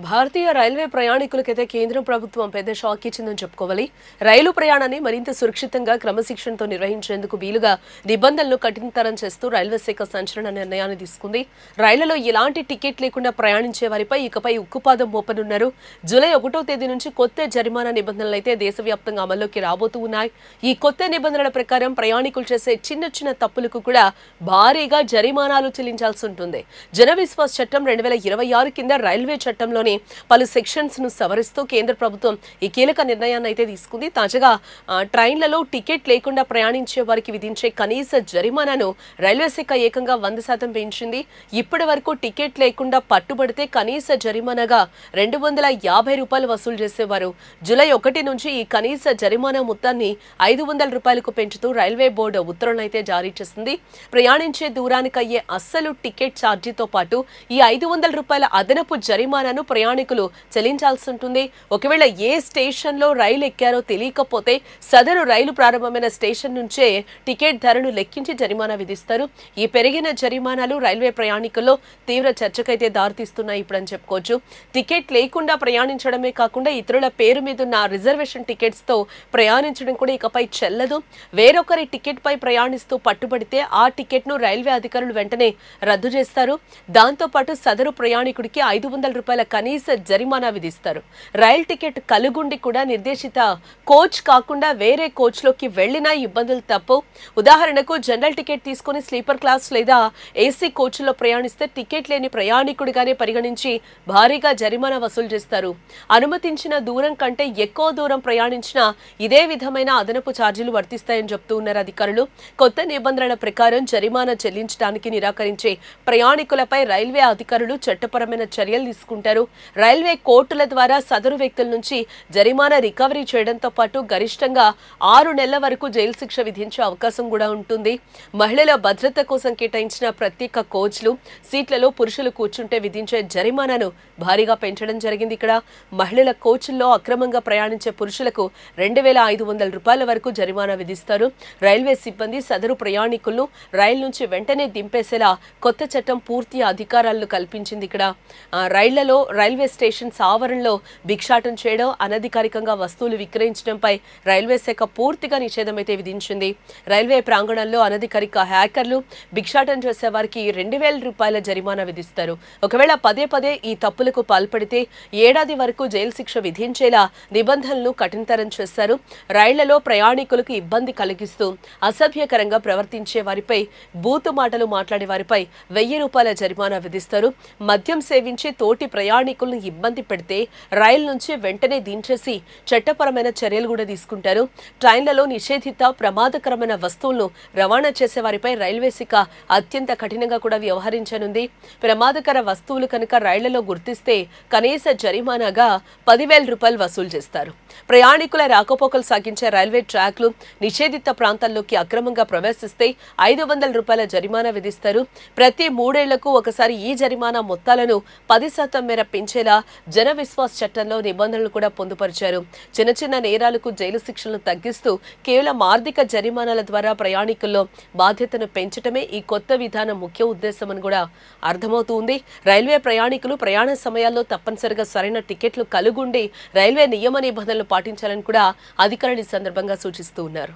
భారతీయ railway ప్రయాణికులకైతే కేంద్ర ప్రభుత్వం పెద్ద షాక్ ఇచ్చిందని చెప్పుకోవాలి. రైలు ప్రయాణాన్ని మరింత సురక్షితంగా క్రమశిక్షణతో నిర్వహించేందుకు వీలుగా నిబంధనలు కఠినతరం చేస్తూ రైల్వే శాఖ సంచలన నిర్ణయాన్ని తీసుకుంది. రైళ్లలో ఎలాంటి టికెట్ లేకుండా ప్రయాణించే వారిపై ఇకపై ఉక్కుపాదం మోపనున్నారు. జూలై 1వ తేదీ నుంచి కొత్త జరిమానా నిబంధనలు అయితే దేశవ్యాప్తంగా అమల్లోకి రాబోతూ ఉన్నాయి. ఈ కొత్త నిబంధనల ప్రకారం ప్రయాణికులు చేసే చిన్న చిన్న తప్పులకు కూడా భారీగా జరిమానాలు చెల్లించాల్సి ఉంటుంది. జన విశ్వాస్ చట్టం 2026 కింద రైల్వే చట్టంలోని పలు సెక్షన్స్ ను సవరిస్తూ కేంద్ర ప్రభుత్వం ఈ కీలక నిర్ణయాన్ని అయితే తీసుకుంది. తాజాగా ట్రైన్లలో టికెట్ లేకుండా ప్రయాణించే వారికి విధించే కనీస జరిమానాను రైల్వే శాఖ ఏకంగా 100% పెంచింది. ఇప్పటి వరకు టికెట్ లేకుండా పట్టుబడితే కనీస జరిమానాగా ₹250 వసూలు చేసేవారు. జూలై 1 నుంచి ఈ కనీస జరిమానా మొత్తాన్ని ₹500 పెంచుతూ రైల్వే బోర్డు ఉత్తర్వులను అయితే జారీ చేసింది. ప్రయాణించే దూరానికి అయ్యే అస్సలు టికెట్ ఛార్జీతో పాటు ఈ ₹500 అదనపు జరిమానాను ప్రయాణికులు చెల్లించాల్సి ఉంటుంది. ఒకవేళ ఏ స్టేషన్లో రైలు ఎక్కారో తెలియకపోతే సదరు రైలు ప్రారంభమైన స్టేషన్ నుంచే టికెట్ ధరను లెక్కించి జరిమానా విధిస్తారు. ఈ పెరిగిన జరిమానాలు రైల్వే ప్రయాణికుల్లో తీవ్ర చర్చకైతే దారితీస్తున్నాయి ఇప్పుడని చెప్పుకోవచ్చు. టికెట్ లేకుండా ప్రయాణించడమే కాకుండా ఇతరుల పేరు మీదున్న రిజర్వేషన్ టికెట్స్ తో ప్రయాణించడం కూడా ఇకపై చెల్లదు. వేరొకరి టికెట్ పై ప్రయాణిస్తూ పట్టుబడితే ఆ టికెట్ ను రైల్వే అధికారులు వెంటనే రద్దు చేస్తారు. దాంతో పాటు సదరు ప్రయాణికుడికి ₹500 కనీస జరిమానా విధిస్తారు. రైల్ టికెట్ కలుగుండి కూడా నిర్దేశిత కోచ్ కాకుండా వేరే కోచ్ లోకి వెళ్లినా ఇబ్బందులు తప్పు. ఉదాహరణకు జనరల్ టికెట్ తీసుకుని స్లీపర్ క్లాస్ లేదా ఏసీ కోచ్లో ప్రయాణిస్తే టికెట్ లేని ప్రయాణికుడిగానే పరిగణించి భారీగా జరిమానా వసూలు చేస్తారు. అనుమతించిన దూరం కంటే ఎక్కువ దూరం ప్రయాణించినా ఇదే విధమైన అదనపు ఛార్జీలు వర్తిస్తాయని చెప్తూ ఉన్నారు అధికారులు. కొత్త నిబంధనల ప్రకారం జరిమానా చెల్లించడానికి నిరాకరించే ప్రయాణికులపై రైల్వే అధికారులు చట్టపరమైన చర్యలు తీసుకుంటారు. రైల్వే కోర్టుల ద్వారా సదరు వ్యక్తుల నుంచి జరిమానా రికవరీ చేయడంతో పాటు గరిష్టంగా 6 నెలల వరకు జైలు శిక్ష విధించే అవకాశం కూడా ఉంటుంది. మహిళల భద్రత కోసం కేటాయించిన ప్రత్యేక కోచ్లు సీట్లలో పురుషులు కూర్చుంటే విధించే జరిమానాను భారీగా పెంచడం జరిగింది. ఇక్కడ మహిళల కోచ్ల్లో అక్రమంగా ప్రయాణించే పురుషులకు ₹2,500 వరకు జరిమానా విధిస్తారు. రైల్వే సిబ్బంది సదరు ప్రయాణికులను రైలు నుంచి వెంటనే దింపేసేలా కొత్త చట్టం పూర్తి అధికారాలను కల్పించింది. ఇక్కడ రైళ్లలో రైల్వే స్టేషన్స్ ఆవరణలో భిక్షాటన చేయడం, అనధికారికంగా వస్తువులు విక్రయించడంపై రైల్వే శాఖ పూర్తిగా నిషేధం అయితే విధించింది. రైల్వే ప్రాంగణంలో అనధికారిక హ్యాకర్లు భిక్షాటన చేసే వారికి ₹2,000 జరిమానా విధిస్తారు. ఒకవేళ పదే పదే ఈ తప్పులకు పాల్పడితే ఏడాది వరకు జైలు శిక్ష విధించేలా నిబంధనలను కఠినతరం చేశారు. రైళ్లలో ప్రయాణికులకు ఇబ్బంది కలిగిస్తూ అసభ్యకరంగా ప్రవర్తించే వారిపై, బూతు మాటలు మాట్లాడే వారిపై ₹1,000 జరిమానా విధిస్తారు. మద్యం సేవించి తోటి ప్రయాణికులను ఇబ్బంది పెడితే రైలు నుంచి వెంటనే దించేసి చట్టపరమైన చర్యలు కూడా తీసుకుంటారు. ట్రైన్లలో నిషేధిత ప్రమాదకరమైన వస్తువులను రవాణా చేసే వారిపై రైల్వే శాఖ అత్యంత కఠినంగా కూడా వ్యవహరించనుంది. ప్రమాదకర వస్తువులు కనుక రైళ్లలో గుర్తిస్తే కనీస జరిమానాగా ₹10,000 వసూలు చేస్తారు. ప్రయాణికుల రాకపోకలు సాగించే రైల్వే ట్రాక్లు నిషేధిత ప్రాంతాల్లోకి అక్రమంగా ప్రవేశిస్తే ₹500 జరిమానా విధిస్తారు. ప్రతి 3 ఏళ్లకు ఒకసారి ఈ జరిమానా మొత్తాలను 10% మేర పెంచేలా జన విశ్వాస్ చట్టంలో నిబంధనలు కూడా పొందుపరిచారు. చిన్న చిన్న నేరాలకు జైలు శిక్షలను తగ్గిస్తూ కేవలం ఆర్థిక జరిమానాల ద్వారా ప్రయాణికుల్లో బాధ్యతను పెంచడమే ఈ కొత్త విధానం ముఖ్య ఉద్దేశమని కూడా అర్థమవుతుంది. రైల్వే ప్రయాణికులు ప్రయాణ సమయాల్లో తప్పనిసరిగా సరైన టికెట్లు కలుగుండి రైల్వే నియమ నిబంధనలు పాటించాలని కూడా అధికారులు ఈ సందర్భంగా సూచిస్తూ ఉన్నారు.